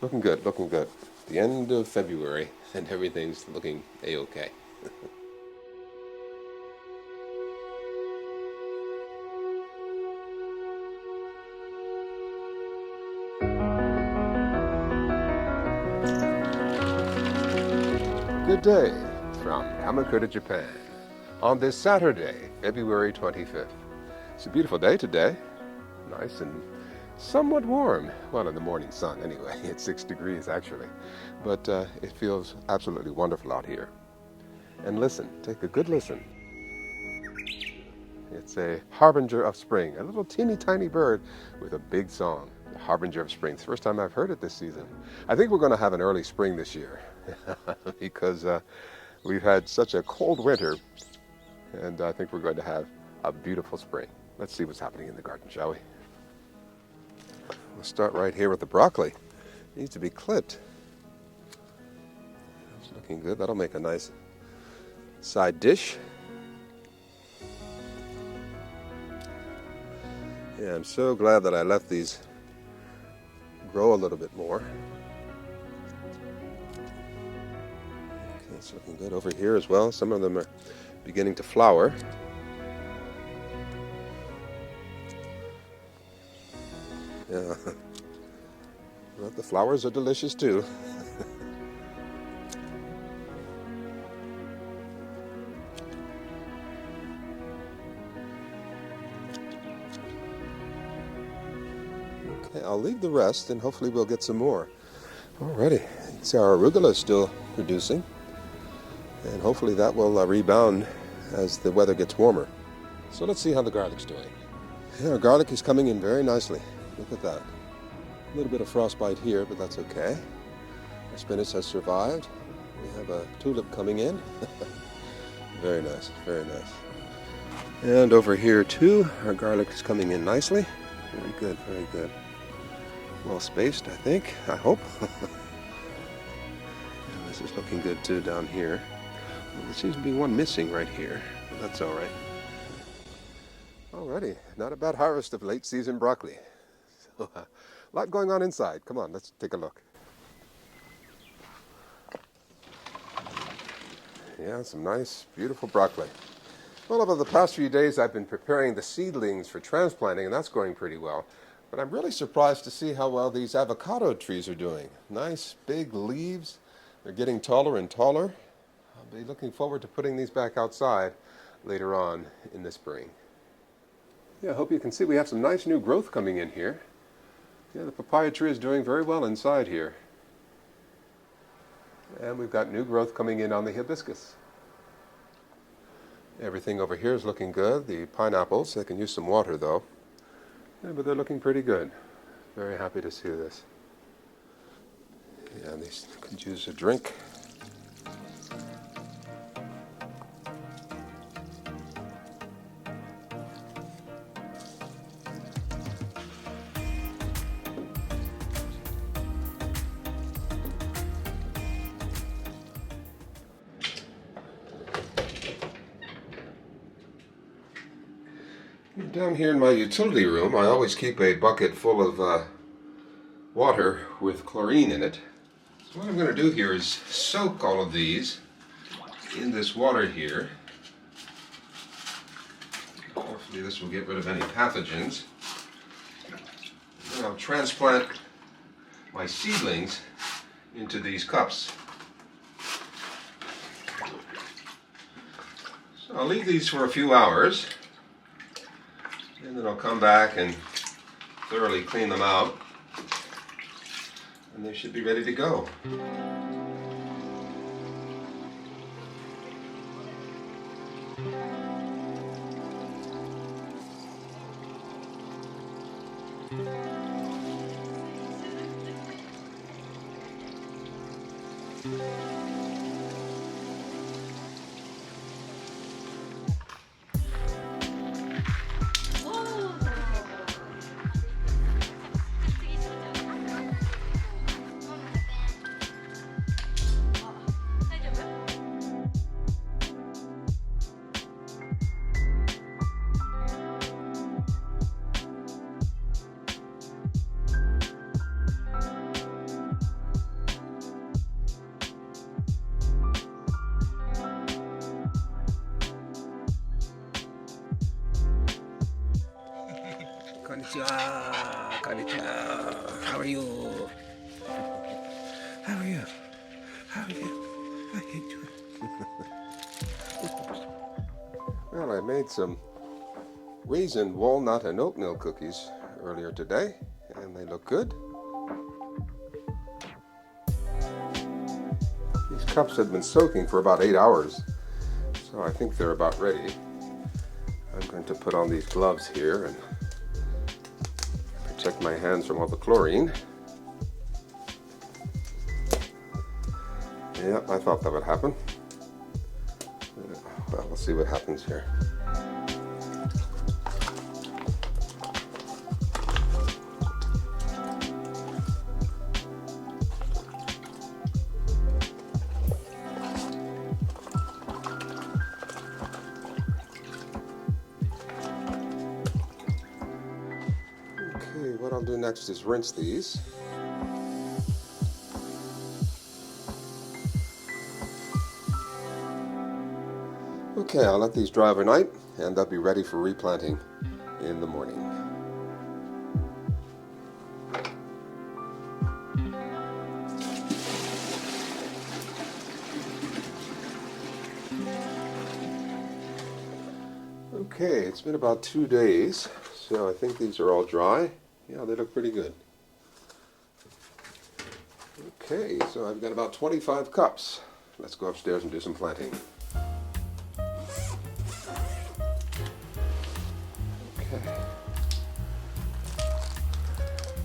Looking good, looking good. The end of February, and everything's looking a-okay. Good day from Kamakura, Japan, on this Saturday, February 25th. It's a beautiful day today, nice and somewhat warm. Well, in the morning sun anyway, it's 6 degrees actually, but it feels absolutely wonderful out here. And listen, take a good listen. It's a harbinger of spring, a little teeny tiny bird with a big song. The harbinger of spring. It's the first time I've heard it this season. I think we're going to have an early spring this year because we've had such a cold winter, and I think we're going to have a beautiful spring. Let's see what's happening in the garden, shall we? We'll start right here with the broccoli. It needs to be clipped. It's looking good. That'll make a nice side dish. Yeah, I'm so glad that I left these grow a little bit more. Okay, it's looking good over here as well. Some of them are beginning to flower. Yeah, well, the flowers are delicious too. Okay, I'll leave the rest and hopefully we'll get some more. Alrighty, see our arugula is still producing, and hopefully that will rebound as the weather gets warmer. So let's see how the garlic's doing. Yeah, our garlic is coming in very nicely. Look at that. A little bit of frostbite here, but that's okay. Our spinach has survived. We have a tulip coming in. Very nice, very nice. And over here too, our garlic is coming in nicely. Very good, very good. Well spaced, I think, I hope. And this is looking good too down here. Well, there seems to be one missing right here, but that's all right. Alrighty, not a bad harvest of late season broccoli. So, a lot going on inside. Come on, let's take a look. Yeah, some nice, beautiful broccoli. Well, over the past few days, I've been preparing the seedlings for transplanting, and that's going pretty well. But I'm really surprised to see how well these avocado trees are doing. Nice, big leaves. They're getting taller and taller. I'll be looking forward to putting these back outside later on in the spring. Yeah, I hope you can see we have some nice new growth coming in here. Yeah, the papaya tree is doing very well inside here. And we've got new growth coming in on the hibiscus. Everything over here is looking good. The pineapples, they can use some water though. Yeah, but they're looking pretty good. Very happy to see this. Yeah, these could use a drink. Down here in my utility room, I always keep a bucket full of water with chlorine in it. So what I'm going to do here is soak all of these in this water here. Hopefully this will get rid of any pathogens. Then I'll transplant my seedlings into these cups. So I'll leave these for a few hours. And then I'll come back and thoroughly clean them out, and they should be ready to go. Konnichiwa. Konnichiwa. How are you? How are you? How are you? How are you doing? Well, I made some raisin, walnut, and oatmeal cookies earlier today, and they look good. These cups had been soaking for about 8 hours, so I think they're about ready. I'm going to put on these gloves here and protect my hands from all the chlorine. Yep, I thought that would happen. Well, we'll see what happens here. Okay, what I'll do next is rinse these. Okay, I'll let these dry overnight and they'll be ready for replanting in the morning. Okay, it's been about 2 days, so I think these are all dry. Yeah, they look pretty good. Okay, so I've got about 25 cups. Let's go upstairs and do some planting.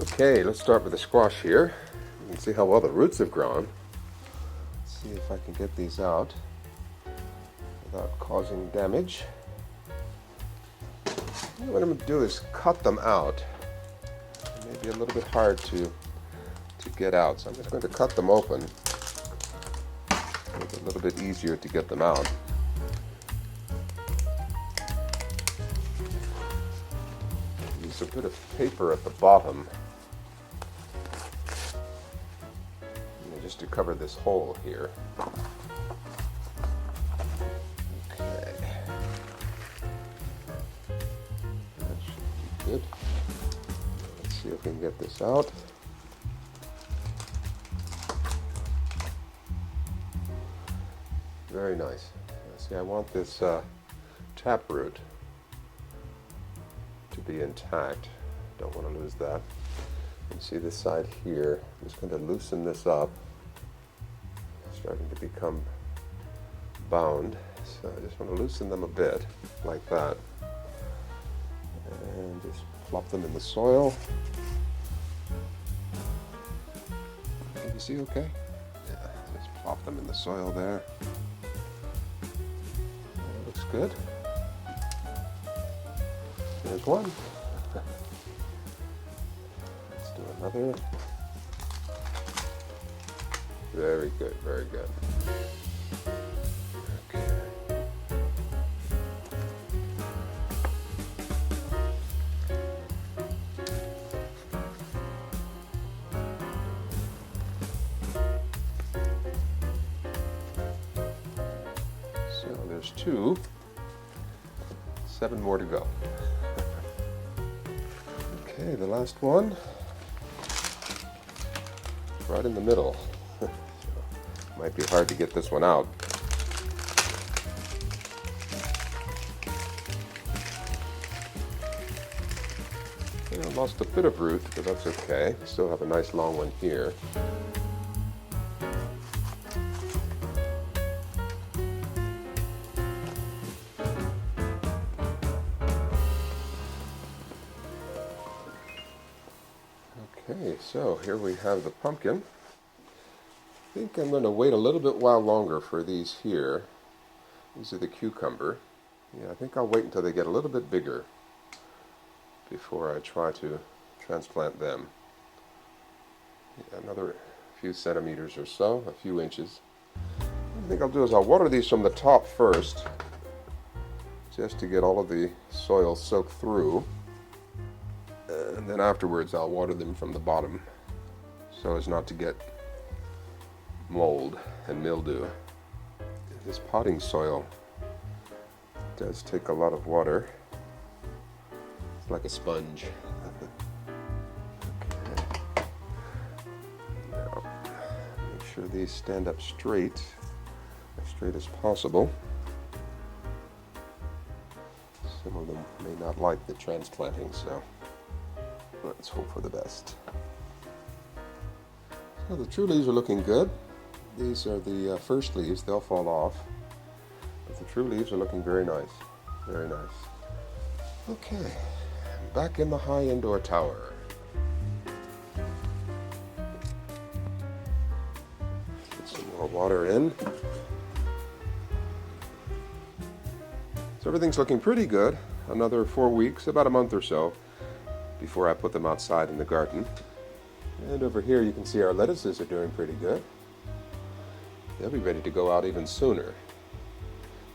Okay, let's start with the squash here. You can see how well the roots have grown. Let's see if I can get these out without causing damage. What I'm going to do is cut them out. It may be a little bit hard to get out, so I'm just going to cut them open. Make it a little bit easier to get them out. Use a bit of paper at the bottom. Just to cover this hole here. Okay. That should be good. Let's see if we can get this out. Very nice. See, I want this taproot to be intact. Don't want to lose that. You see this side here. I'm just going to loosen this up. Starting to become bound, so I just want to loosen them a bit like that and just plop them in the soil. Can you see okay? Yeah, just plop them in the soil there. That looks good. There's one. Let's do another. Very good, very good. Okay. So there's 2, 7 more to go. Okay, the last one, right in the middle. Might be hard to get this one out. I lost a bit of root, but that's okay. Still have a nice long one here. Okay, so here we have the pumpkin. I think I'm going to wait a little bit while longer for these here. These are the cucumber. Yeah, I think I'll wait until they get a little bit bigger before I try to transplant them. Yeah, another few centimeters or so, a few inches. What I think I'll do is I'll water these from the top first, just to get all of the soil soaked through. And then afterwards I'll water them from the bottom so as not to get mold and mildew. This potting soil does take a lot of water. It's like a sponge. Now, make sure these stand up straight, as straight as possible. Some of them may not like the transplanting, so let's hope for the best. So the true leaves are looking good. These are the first leaves, they'll fall off. But the true leaves are looking very nice, very nice. Okay, back in the high indoor tower. Put some more water in. So everything's looking pretty good. Another 4 weeks, about a month or so, before I put them outside in the garden. And over here you can see our lettuces are doing pretty good. They'll be ready to go out even sooner.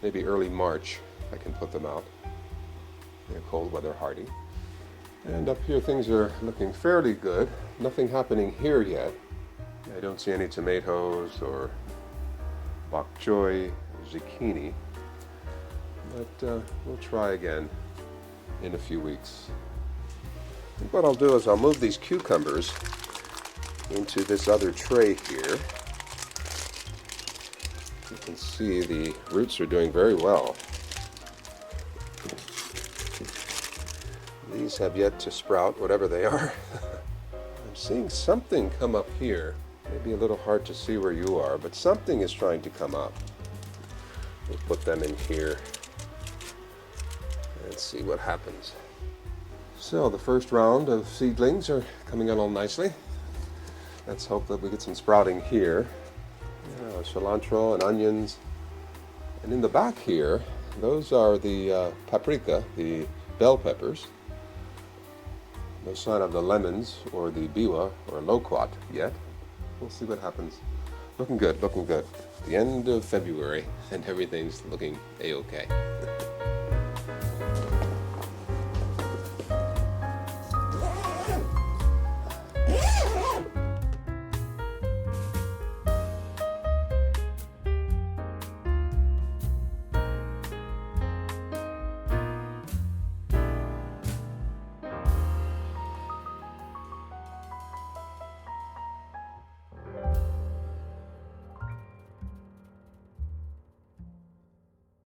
Maybe early March I can put them out. They're cold weather hardy. And up here things are looking fairly good. Nothing happening here yet. I don't see any tomatoes or bok choy, zucchini. But we'll try again in a few weeks. And what I'll do is I'll move these cucumbers into this other tray here. You can see the roots are doing very well. These have yet to sprout, whatever they are. I'm seeing something come up here. Maybe a little hard to see where you are, but something is trying to come up. We'll put them in here and see what happens. So the first round of seedlings are coming along nicely. Let's hope that we get some sprouting here. Cilantro and onions. And in the back here, those are the paprika, the bell peppers. No sign of the lemons or the biwa or loquat yet. We'll see what happens. Looking good, looking good. The end of February and everything's looking a-okay.